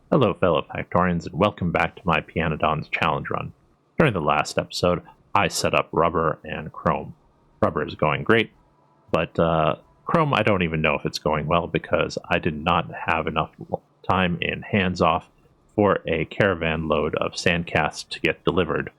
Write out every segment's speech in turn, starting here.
Hello fellow Factorians and welcome back to my Pyanodons challenge run. During the last episode, I set up rubber and chrome. Rubber is going great, but chrome I don't even know if it's going well because I did not have enough time in hands-off for a caravan load of sandcasts to get delivered.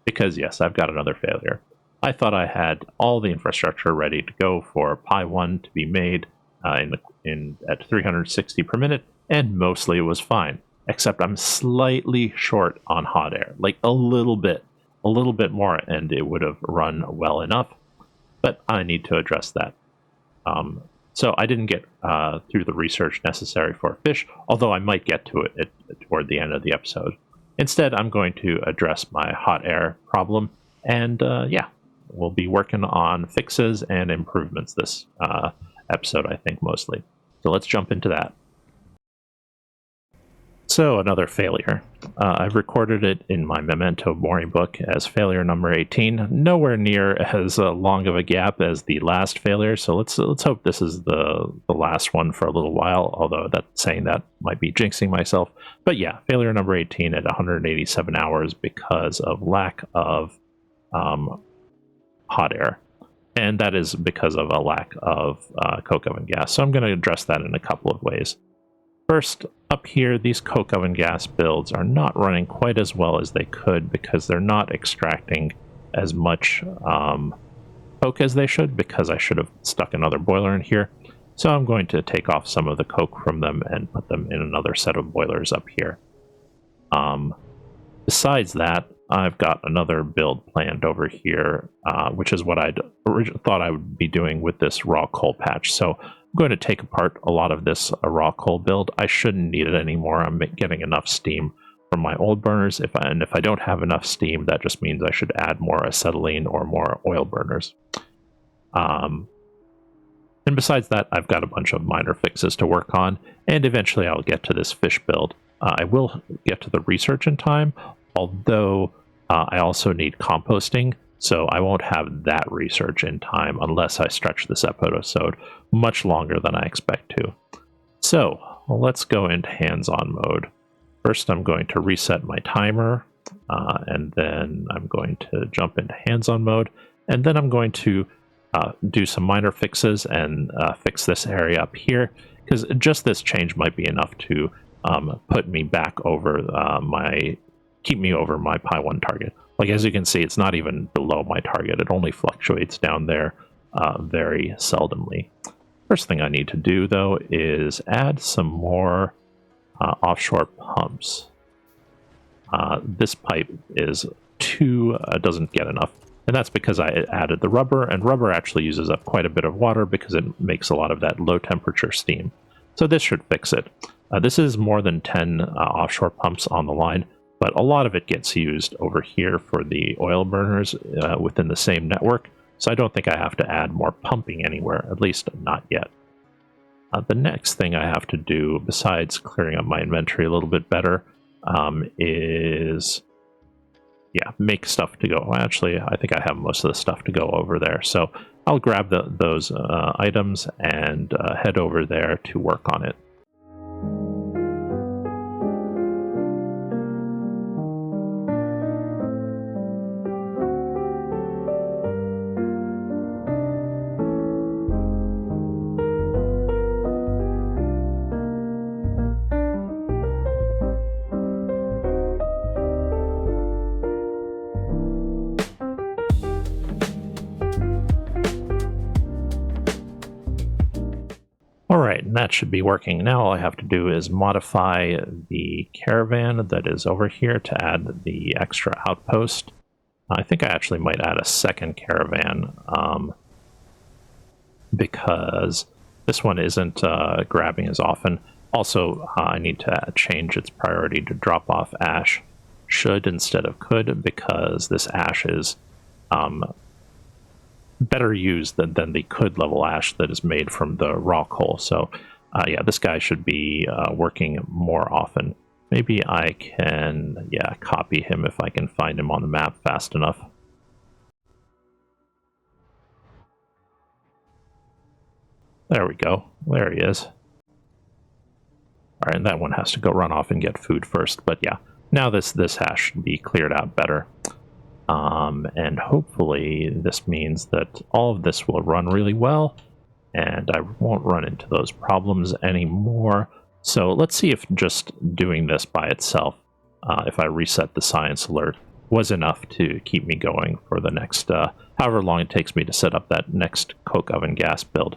Because yes, I've got another failure. I thought I had all the infrastructure ready to go for Pi 1 to be made at 360 per minute, and mostly it was fine. Except I'm slightly short on hot air, like a little bit more, and it would have run well enough. But I need to address that. So I didn't get through the research necessary for fish, although I might get to it toward the end of the episode. Instead, I'm going to address my hot air problem, and yeah, we'll be working on fixes and improvements this episode, I think, mostly. So let's jump into that. So, another failure. I've recorded it in my Memento Mori book as failure number 18. Nowhere near as long of a gap as the last failure, so let's hope this is the last one for a little while, although saying that might be jinxing myself. But yeah, failure number 18 at 187 hours because of lack of hot air. And that is because of a lack of coke oven gas. So I'm going to address that in a couple of ways. First, up here, these coke oven gas builds are not running quite as well as they could because they're not extracting as much coke as they should, because I should have stuck another boiler in here. So I'm going to take off some of the coke from them and put them in another set of boilers up here. Besides that, I've got another build planned over here, which is what I'd thought I would be doing with this raw coal patch. So I'm going to take apart a lot of this raw coal build. I shouldn't need it anymore. I'm getting enough steam from my old burners. If I don't have enough steam, that just means I should add more acetylene or more oil burners. And besides that, I've got a bunch of minor fixes to work on, and eventually I'll get to this fish build. I will get to the research in time, although I also need composting, so I won't have that research in time unless I stretch this episode much longer than I expect to. So let's go into hands-on mode. First, I'm going to reset my timer, and then I'm going to jump into hands-on mode, and then I'm going to do some minor fixes and fix this area up here, because just this change might be enough to put me back over keep me over my Pi 1 target. Like, as you can see, it's not even below my target. It only fluctuates down there very seldomly. First thing I need to do, though, is add some more offshore pumps. This pipe is doesn't get enough. And that's because I added the rubber, and rubber actually uses up quite a bit of water because it makes a lot of that low temperature steam. So this should fix it. This is more than 10 offshore pumps on the line, but a lot of it gets used over here for the oil burners within the same network, so I don't think I have to add more pumping anywhere, at least not yet. The next thing I have to do, besides clearing up my inventory a little bit better, is make stuff to go. Well, actually, I think I have most of the stuff to go over there, so I'll grab those items and head over there to work on it. Alright, and that should be working. Now all I have to do is modify the caravan that is over here to add the extra outpost. I think I actually might add a second caravan, because this one isn't grabbing as often. Also, I need to change its priority to drop off ash. Should instead of could, because this ash is better used than the could level ash that is made from the raw coal. So yeah, this guy should be working more often. Maybe I can copy him if I can find him on the map fast enough. There we go. There he is. All right, and that one has to go run off and get food first. But yeah, now this hash should be cleared out better. And hopefully this means that all of this will run really well, and I won't run into those problems anymore. So let's see if just doing this by itself, if I reset the science alert, was enough to keep me going for the next, however long it takes me to set up that next coke oven gas build.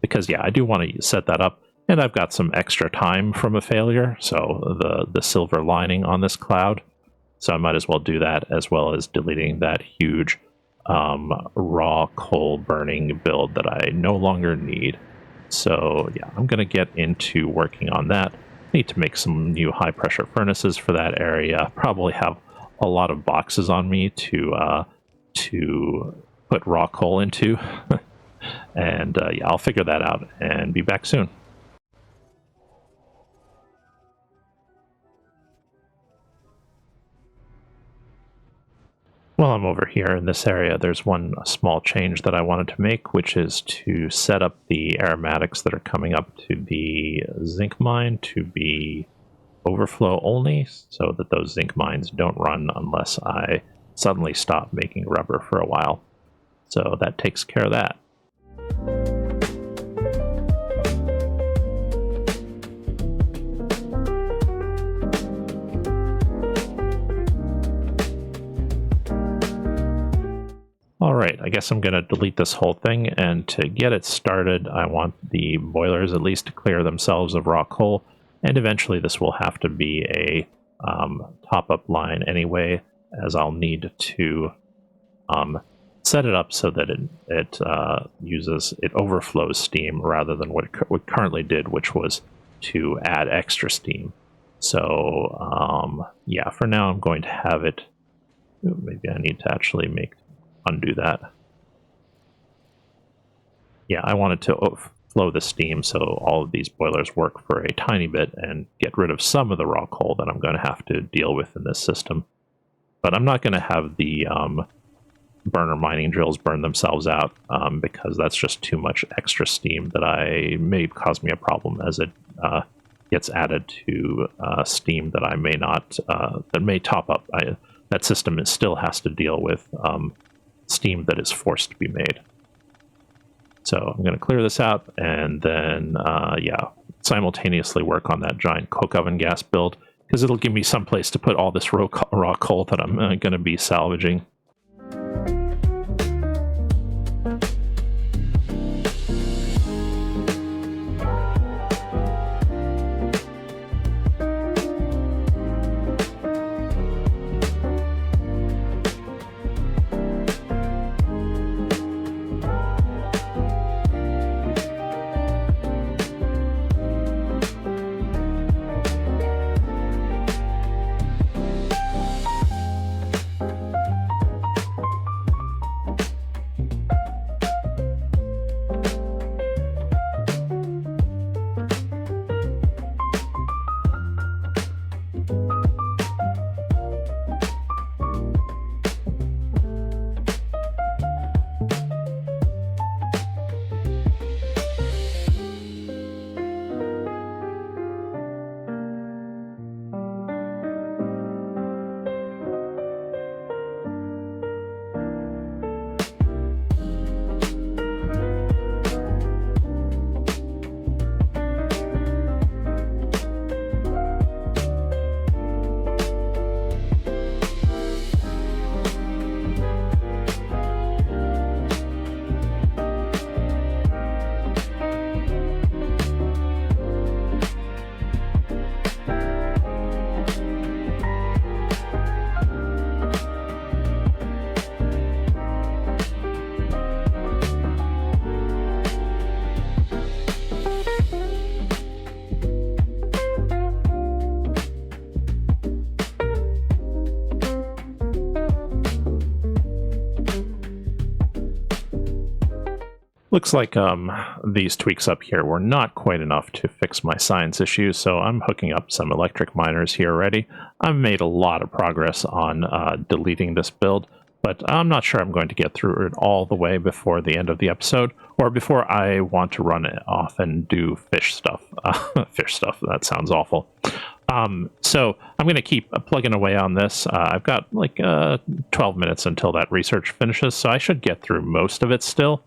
Because yeah, I do want to set that up, and I've got some extra time from a failure, so the silver lining on this cloud. So I might as well do that, as well as deleting that huge raw coal burning build that I no longer need. So yeah, I'm going to get into working on that. Need to make some new high pressure furnaces for that area. Probably have a lot of boxes on me to put raw coal into. And yeah, I'll figure that out and be back soon. While I'm over here in this area, there's one small change that I wanted to make, which is to set up the aromatics that are coming up to the zinc mine to be overflow only, so that those zinc mines don't run unless I suddenly stop making rubber for a while. So that takes care of that. Alright, I guess I'm going to delete this whole thing, and to get it started, I want the boilers at least to clear themselves of raw coal, and eventually this will have to be a top-up line anyway, as I'll need to set it up so that it overflows steam rather than what it currently did, which was to add extra steam. So yeah, for now I'm going to have it. Maybe I need to actually undo that. Yeah, I wanted to flow the steam so all of these boilers work for a tiny bit and get rid of some of the raw coal that I'm going to have to deal with in this system. But I'm not going to have the burner mining drills burn themselves out because that's just too much extra steam that may cause me a problem as it gets added to steam that I may not, that may top up. That system still has to deal with steam that is forced to be made. So I'm going to clear this out and then, yeah, simultaneously work on that giant coke oven gas build, because it'll give me some place to put all this raw coal that I'm going to be salvaging. Looks like these tweaks up here were not quite enough to fix my science issues, so I'm hooking up some electric miners here already. I've made a lot of progress on deleting this build. but I'm not sure I'm going to get through it all the way before the end of the episode, or before I want to run it off and do fish stuff. Fish stuff, that sounds awful. So I'm going to keep plugging away on this. I've got like 12 minutes until that research finishes, so I should get through most of it still.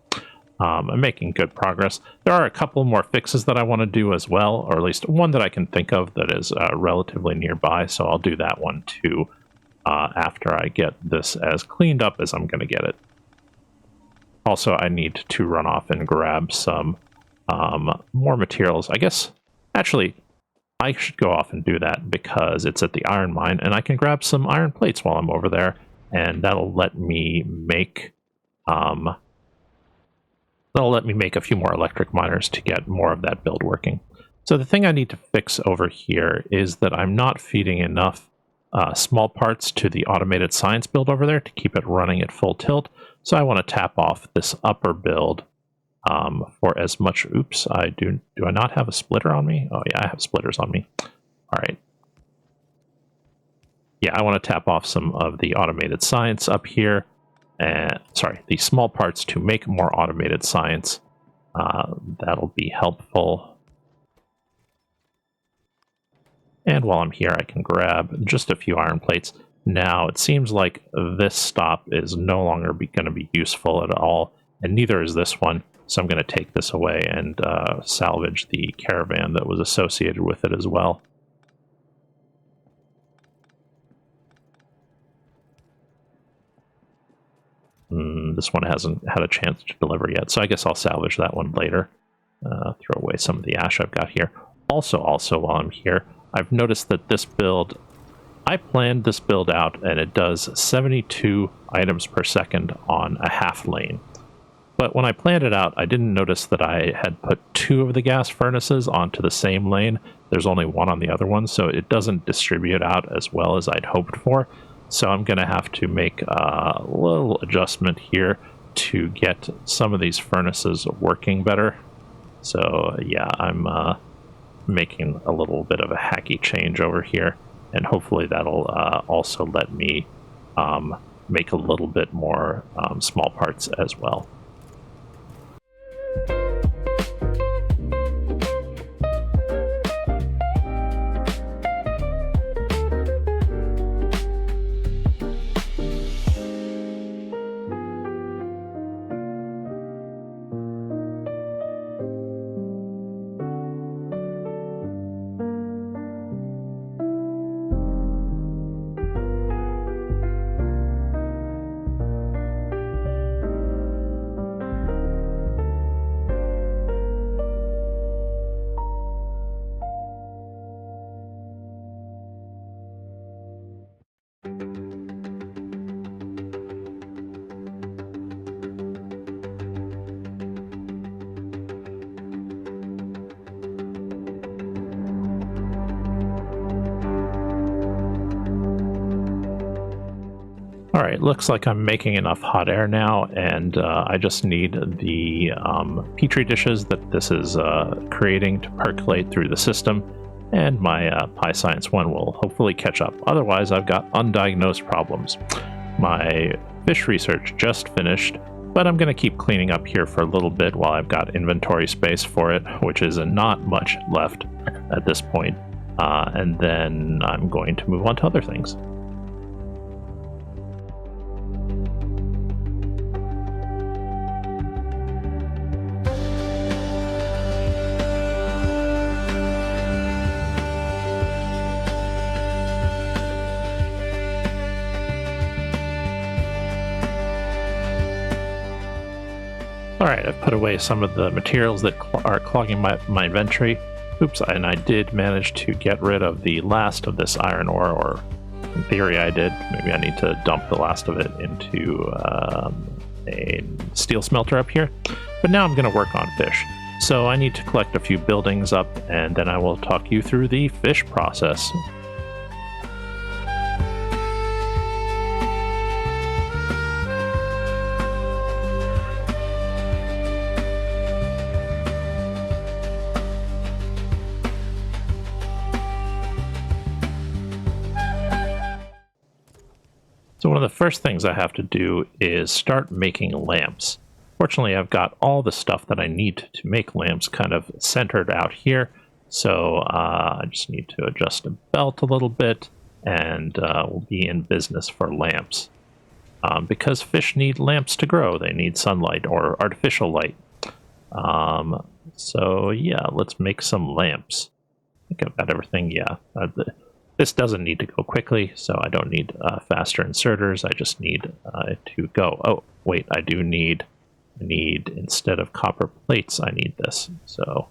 I'm making good progress. There are a couple more fixes that I want to do as well, or at least one that I can think of that is relatively nearby, so I'll do that one too after I get this as cleaned up as I'm going to get it. Also, I need to run off and grab some more materials. I guess, actually, I should go off and do that because it's at the iron mine, and I can grab some iron plates while I'm over there, and that'll let me make a few more electric miners to get more of that build working. So the thing I need to fix over here is that I'm not feeding enough small parts to the automated science build over there to keep it running at full tilt. So I want to tap off this upper build for as much. Oops, do I not have a splitter on me? Oh yeah, I have splitters on me. All right. Yeah, I want to tap off some of the automated science up here. Sorry, the small parts to make more automated science. That'll be helpful. And while I'm here, I can grab just a few iron plates. Now, it seems like this stop is no longer going to be useful at all, and neither is this one. So I'm going to take this away and salvage the caravan that was associated with it as well. This one hasn't had a chance to deliver yet, so I guess I'll salvage that one later. Throw away some of the ash I've got here. Also, while I'm here, I've noticed that this build, I planned this build out, and it does 72 items per second on a half lane. But when I planned it out, I didn't notice that I had put 2 of the gas furnaces onto the same lane. There's only 1 on the other one, so it doesn't distribute out as well as I'd hoped for. So I'm going to have to make a little adjustment here to get some of these furnaces working better. So yeah, I'm making a little bit of a hacky change over here, and hopefully that'll also let me make a little bit more small parts as well. Alright, looks like I'm making enough hot air now, and I just need the petri dishes that this is creating to percolate through the system, and my PyScience 1 will hopefully catch up. Otherwise, I've got undiagnosed problems. My fish research just finished, but I'm going to keep cleaning up here for a little bit while I've got inventory space for it, which is not much left at this point. And then I'm going to move on to other things. Alright, I've put away some of the materials that are clogging my inventory. Oops, and I did manage to get rid of the last of this iron ore, or in theory I did. Maybe I need to dump the last of it into a steel smelter up here. But now I'm going to work on fish. So I need to collect a few buildings up, and then I will talk you through the fish process. So So one of the first things I have to do is start making lamps. Fortunately, I've got all the stuff that I need to make lamps kind of centered out here. So I just need to adjust the belt a little bit, and we'll be in business for lamps. Because fish need lamps to grow, they need sunlight or artificial light. So yeah, let's make some lamps. I think I've got everything, yeah. This doesn't need to go quickly, so I don't need faster inserters. I just need to go. Oh, wait, I need, instead of copper plates, I need this. So,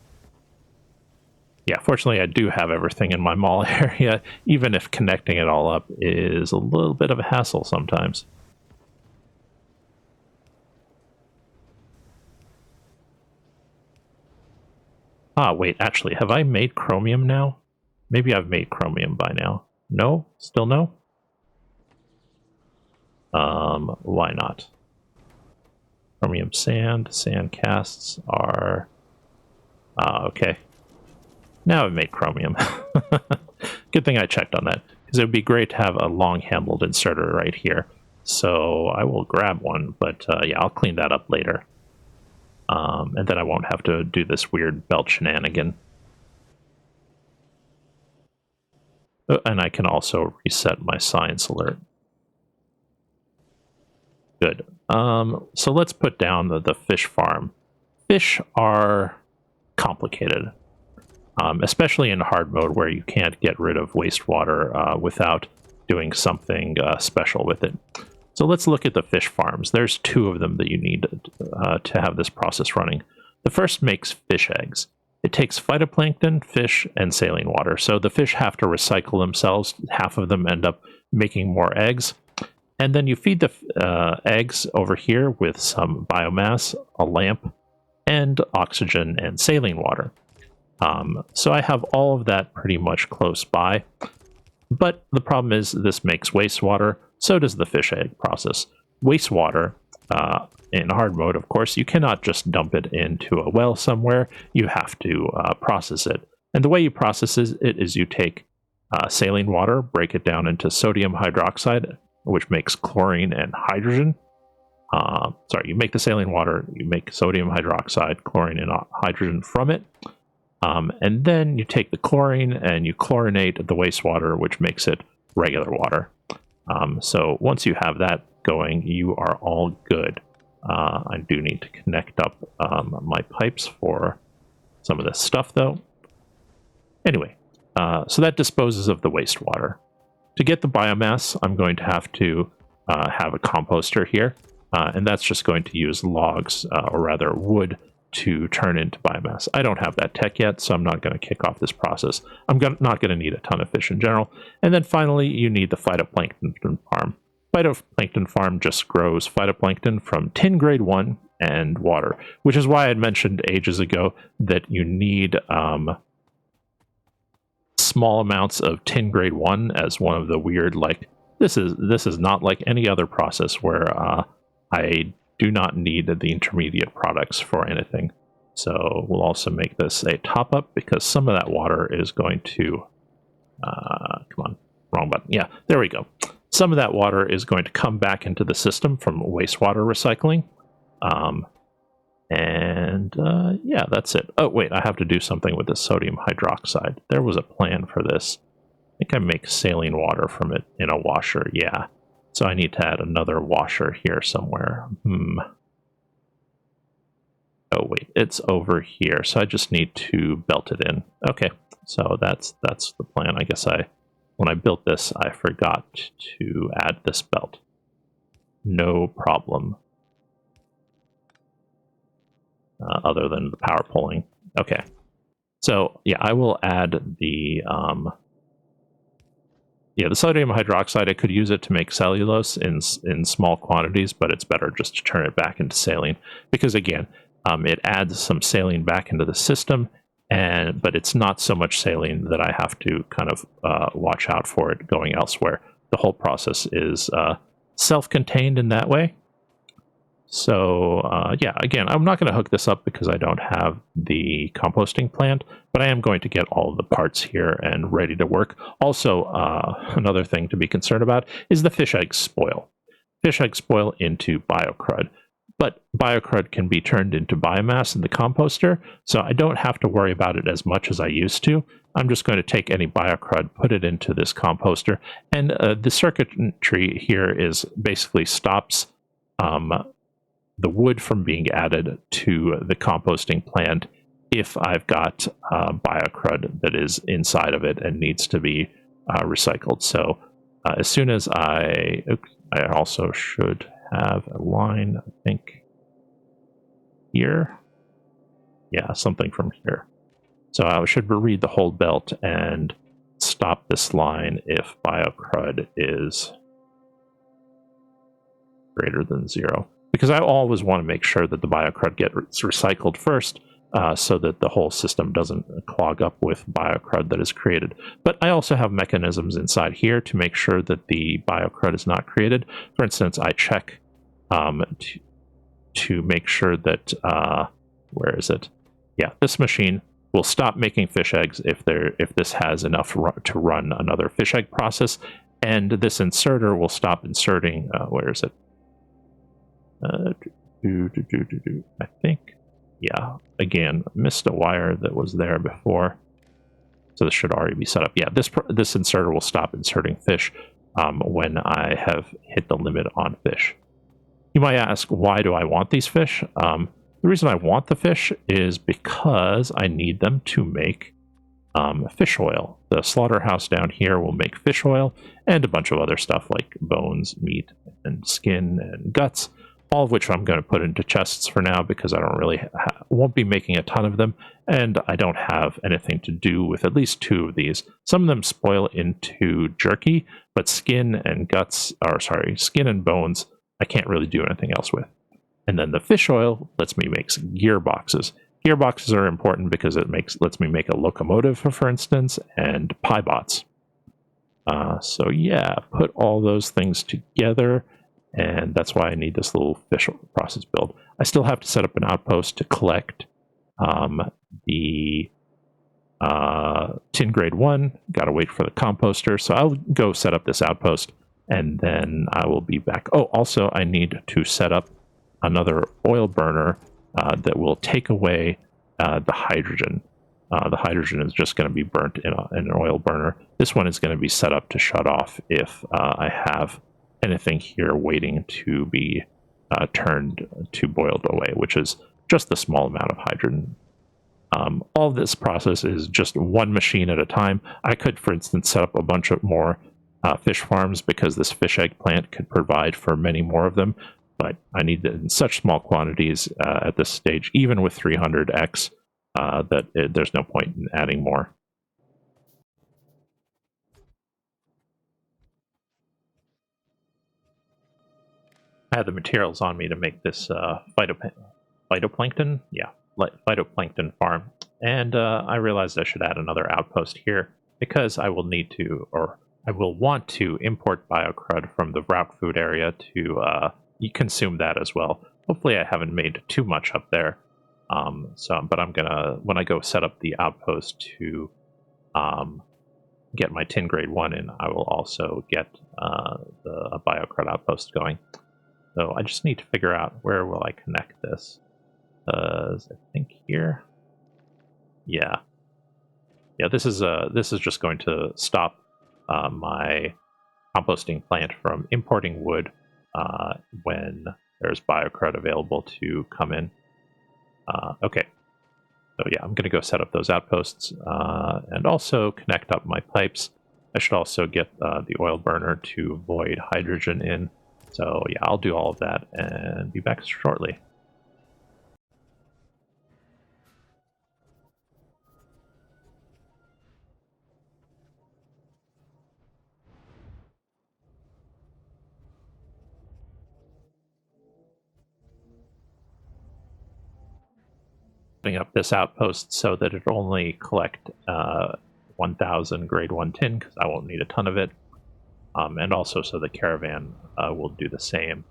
yeah, fortunately I do have everything in my mall area, even if connecting it all up is a little bit of a hassle sometimes. Ah, wait, actually, have I made chromium now? Maybe I've made chromium by now. No? Still no? Why not? Chromium sand casts are... okay. Now I've made chromium. Good thing I checked on that, because it would be great to have a long-handled inserter right here. So I will grab one, but yeah, I'll clean that up later. And then I won't have to do this weird belt shenanigan. And I can also reset my science alert. Good. So let's put down the fish farm. Fish are complicated, especially in hard mode where you can't get rid of wastewater without doing something special with it. So let's look at the fish farms. There's two of them that you need to have this process running. The first makes fish eggs. It takes phytoplankton, fish, and saline water. So the fish have to recycle themselves. Half of them end up making more eggs. And then you feed the eggs over here with some biomass, a lamp, and oxygen and saline water. So I have all of that pretty much close by. But the problem is this makes wastewater. So does the fish egg process. Wastewater, in hard mode, of course, you cannot just dump it into a well somewhere. You have to process it. And the way you process it is you take saline water, break it down into sodium hydroxide, which makes chlorine and hydrogen. Sorry, you make the saline water, you make sodium hydroxide, chlorine, and hydrogen from it. And then you take the chlorine and you chlorinate the wastewater, which makes it regular water. So once you have that going, you are all good. I do need to connect up my pipes for some of this stuff, though. Anyway, so that disposes of the wastewater. To get the biomass, I'm going to have a composter here, and that's just going to use logs, or rather wood, to turn into biomass. I don't have that tech yet, so I'm not going to kick off this process. I'm not going to need a ton of fish in general. And then finally, you need the phytoplankton farm. Phytoplankton farm just grows phytoplankton from tin grade 1 and water, which is why I had mentioned ages ago that you need small amounts of tin grade 1 as one of the weird, like, this is not like any other process where I do not need the intermediate products for anything. So we'll also make this a top up because some of that water is going to, come on, wrong button. Yeah, there we go. Some of that water is going to come back into the system from wastewater recycling. Yeah, that's it. Oh, wait, I have to do something with the sodium hydroxide. There was a plan for this. I think I make saline water from it in a washer, yeah. So I need to add another washer here somewhere. Oh, wait, it's over here. So I just need to belt it in. Okay, so that's the plan. I guess when I built this, I forgot to add this belt. No problem. Other than the power pulling. Okay. So, yeah, I will add the sodium hydroxide. I could use it to make cellulose in small quantities, but it's better just to turn it back into saline because, again, it adds some saline back into the system, but it's not so much saline that I have to kind of watch out for it going elsewhere. The whole process is self-contained in that way. So yeah, again, I'm not going to hook this up because I don't have the composting plant, but I am going to get all of the parts here and ready to work. Also, another thing to be concerned about is the fish eggs spoil. Fish eggs spoil into biocrud, but biocrud can be turned into biomass in the composter, so I don't have to worry about it as much as I used to. I'm just going to take any biocrud, put it into this composter, and the circuitry here is basically stops the wood from being added to the composting plant if I've got biocrud that is inside of it and needs to be recycled. So as soon as I also should have a line, I think, here. Yeah, something from here. So I should read the hold belt and stop this line if biocrud is greater than 0. Because I always want to make sure that the biocrud gets recycled first so that the whole system doesn't clog up with biocrud that is created. But I also have mechanisms inside here to make sure that the biocrud is not created. For instance, I check to make sure that, where is it? Yeah, this machine will stop making fish eggs if this has enough to run another fish egg process, and this inserter will stop inserting, where is it? I think, yeah, again, missed a wire that was there before, so this should already be set up. Yeah, this inserter will stop inserting fish when I have hit the limit on fish. You might ask, why do I want these fish? The reason I want the fish is because I need them to make fish oil. The slaughterhouse down here will make fish oil and a bunch of other stuff like bones, meat, and skin and guts, all of which I'm going to put into chests for now because I don't really won't be making a ton of them, and I don't have anything to do with at least 2 of these. Some of them spoil into jerky, but skin and bones, I can't really do anything else with. And then the fish oil lets me make gearboxes. Gearboxes are important because it lets me make a locomotive, for instance, and piebots. So yeah, put all those things together, and that's why I need this little fish process build. I still have to set up an outpost to collect the tin grade 1. Got to wait for the composter, so I'll go set up this outpost, and then I will be back. Oh, also I need to set up another oil burner that will take away the hydrogen. The hydrogen is just going to be burnt in an oil burner. This one is going to be set up to shut off if I have anything here waiting to be turned to boiled away, which is just a small amount of hydrogen. All of this process is just one machine at a time. I could, for instance, set up a bunch of more fish farms because this fish egg plant could provide for many more of them, but I need it in such small quantities at this stage, even with 300x, that there's no point in adding more. I had the materials on me to make this phytoplankton, yeah, phytoplankton farm, and I realized I should add another outpost here because I will need to, or I will want to import biocrud from the route food area to consume that as well. Hopefully I haven't made too much up there. But I'm gonna, when I go set up the outpost to get my tin grade 1 in, I will also get the biocrud outpost going. So I just need to figure out where will I connect this. I think here. Yeah. This is just going to stop my composting plant from importing wood when there's biocrud available to come in. Okay. So yeah, I'm going to go set up those outposts and also connect up my pipes. I should also get the oil burner to void hydrogen in. So yeah, I'll do all of that and be back shortly. Setting up this outpost so that it only collect 1,000 grade 1 tin, because I won't need a ton of it. And also so the caravan will do the same.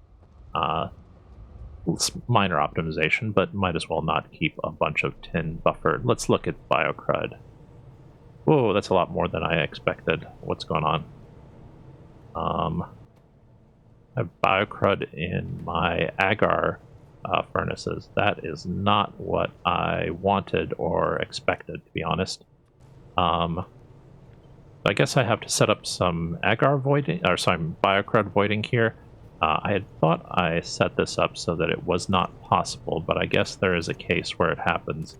minor optimization, but might as well not keep a bunch of tin buffered. Let's look at biocrud. Whoa, that's a lot more than I expected. What's going on? I have biocrud in my agar furnaces. That is not what I wanted or expected, to be honest. I guess I have to set up some agar voiding, or some biocrud voiding here. I had thought I set this up so that it was not possible, but I guess there is a case where it happens.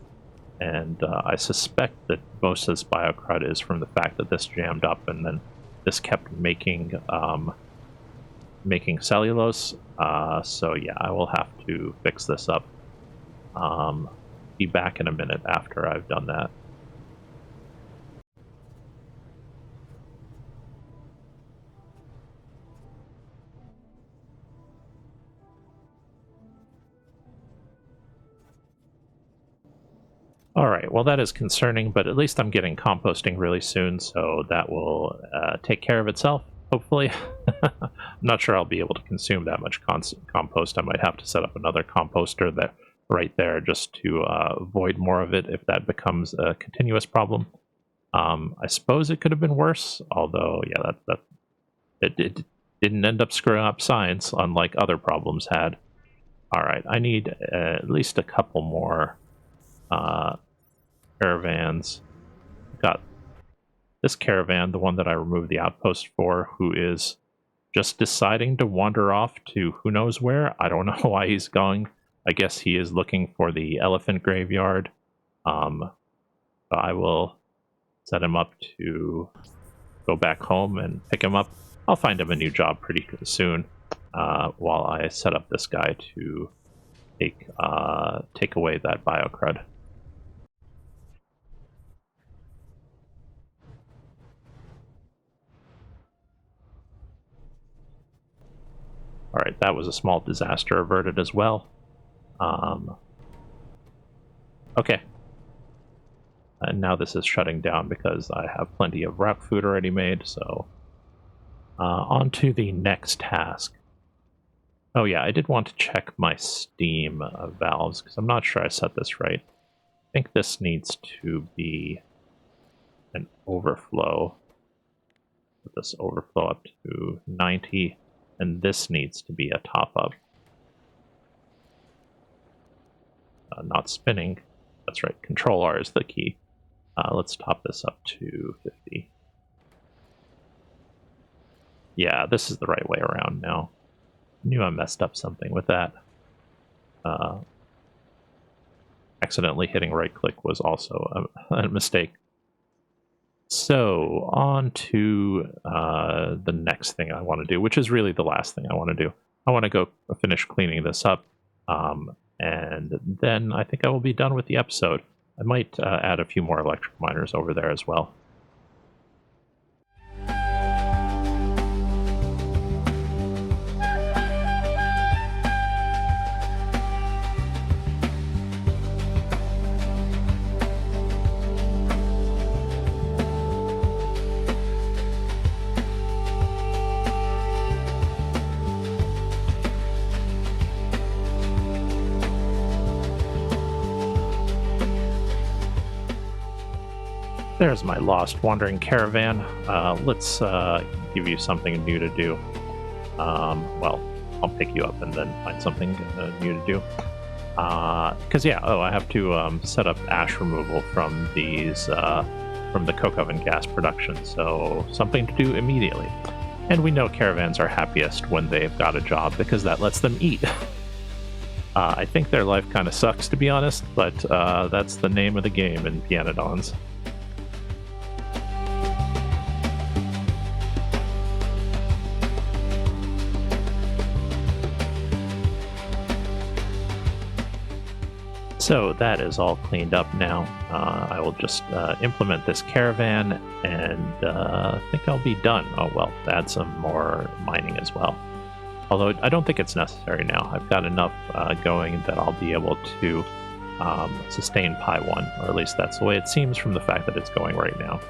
And I suspect that most of this biocrud is from the fact that this jammed up and then this kept making cellulose. So yeah, I will have to fix this up. Be back in a minute after I've done that. Alright, well that is concerning, but at least I'm getting composting really soon, so that will take care of itself, hopefully. I'm not sure I'll be able to consume that much compost. I might have to set up another composter that right there just to avoid more of it if that becomes a continuous problem. I suppose it could have been worse, although, yeah, it didn't end up screwing up science, unlike other problems had. Alright, I need at least a couple more caravans. Got this caravan, the one that I removed the outpost for, who is just deciding to wander off to who knows where. I don't know why he's going. I guess he is looking for the elephant graveyard. I will set him up to go back home and pick him up. I'll find him a new job pretty soon, while I set up this guy to take away that biocrud. Alright, that was a small disaster averted as well. Okay. And now this is shutting down because I have plenty of rock food already made, so... on to the next task. Oh yeah, I did want to check my steam valves, because I'm not sure I set this right. I think this needs to be an overflow. Put this overflow up to 90. And this needs to be a top-up. Not spinning. That's right, Control-R is the key. Let's top this up to 50. Yeah, this is the right way around now. Knew I messed up something with that. Accidentally hitting right-click was also a mistake. So, on to the next thing I want to do, which is really the last thing I want to do. I want to go finish cleaning this up, and then I think I will be done with the episode. I might add a few more electric miners over there as well. There's my lost wandering caravan. Let's give you something new to do. Well, I'll pick you up and then find something new to do. Because yeah, I have to set up ash removal from these from the coke oven gas production. So something to do immediately. And we know caravans are happiest when they've got a job because that lets them eat. I think their life kind of sucks, to be honest, but that's the name of the game in Pyanodons. So that is all cleaned up now. I will just implement this caravan, and I think I'll be done. Oh well, add some more mining as well. Although I don't think it's necessary now. I've got enough going that I'll be able to sustain Pi 1, or at least that's the way it seems from the fact that it's going right now.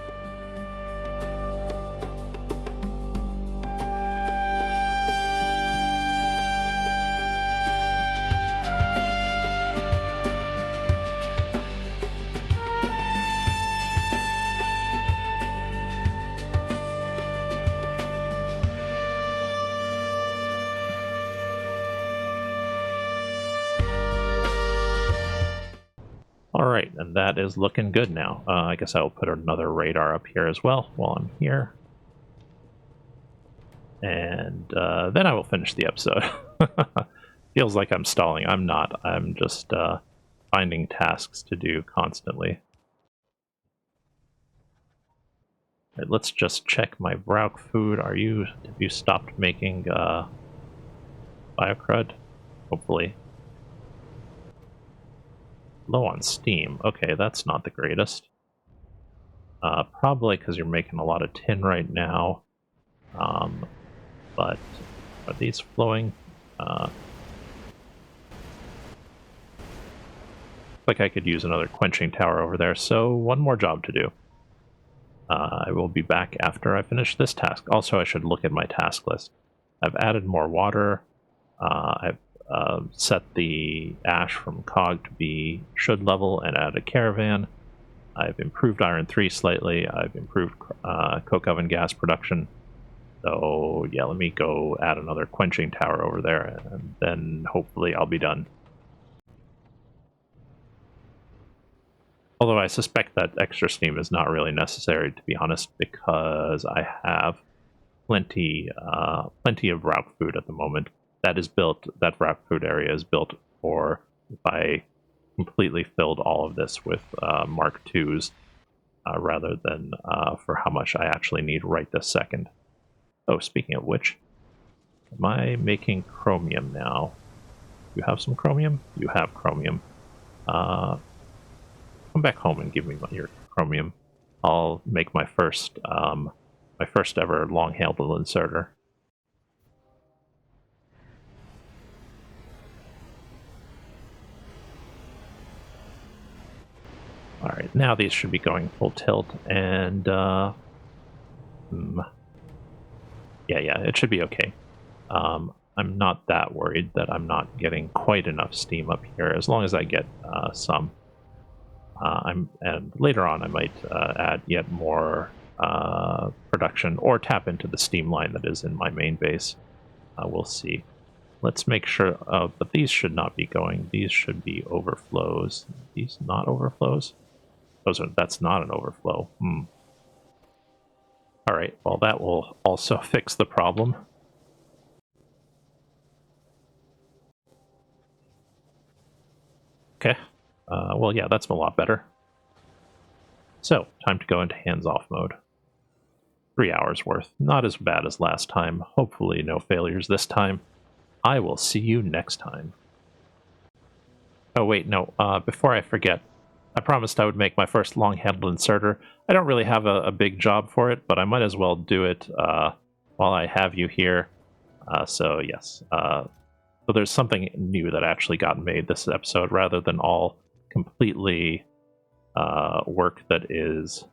right, and that is looking good now. I guess I will put another radar up here as well while I'm here. And then I will finish the episode. Feels like I'm stalling. I'm not. I'm just finding tasks to do constantly. Right, let's just check my Brauk food. Have you stopped making biocrud? Hopefully. Low on steam. Okay, that's not the greatest. Probably because you're making a lot of tin right now. But are these flowing? Like I could use another quenching tower over there, so one more job to do. I will be back after I finish this task. Also, I should look at my task list. I've added more water. I've set the ash from cog to be should level and add a caravan. I've improved iron 3 slightly. I've improved coke oven gas production. So yeah, let me go add another quenching tower over there, and then hopefully I'll be done. Although I suspect that extra steam is not really necessary, to be honest, because I have plenty of Brauk food at the moment. That is built. That Brauk food area is built for if I completely filled all of this with Mark IIs, rather than for how much I actually need right this second. Oh, speaking of which, am I making chromium now? You have some chromium? You have chromium. Come back home and give me your chromium. I'll make my first ever long-handled inserter. All right, now these should be going full tilt, and yeah, it should be okay. I'm not that worried that I'm not getting quite enough steam up here, as long as I get some. And later on I might add yet more production or tap into the steam line that is in my main base. We'll see. Let's make sure, but these should not be going. These should be overflows. These not overflows? That's not an overflow. All right, well that will also fix the problem. Okay. Well, yeah, that's a lot better. So, time to go into hands-off mode. 3 hours worth. Not as bad as last time. Hopefully no failures this time. I will see you next time. Oh, wait, no. Before I forget, I promised I would make my first long-handled inserter. I don't really have a big job for it, but I might as well do it while I have you here. So, yes. So there's something new that actually got made this episode, rather than all completely work that is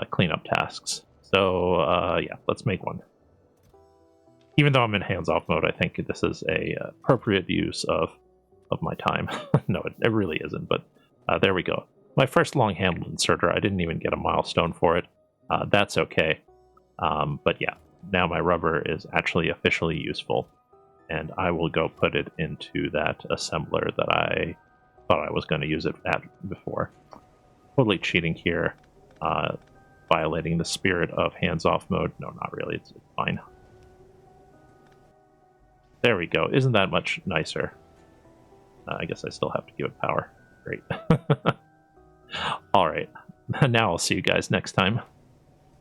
cleanup tasks. So yeah, let's make one. Even though I'm in hands-off mode, I think this is a appropriate use of my time. No, it really isn't, but there we go. My first long-handled inserter. I didn't even get a milestone for it. That's okay. But yeah, now my rubber is actually officially useful, and I will go put it into that assembler that I thought I was going to use it at before. Totally cheating here, violating the spirit of hands-off mode. No, not really. It's fine. There we go. Isn't that much nicer? I guess I still have to give it power. Great. All right. Now I'll see you guys next time.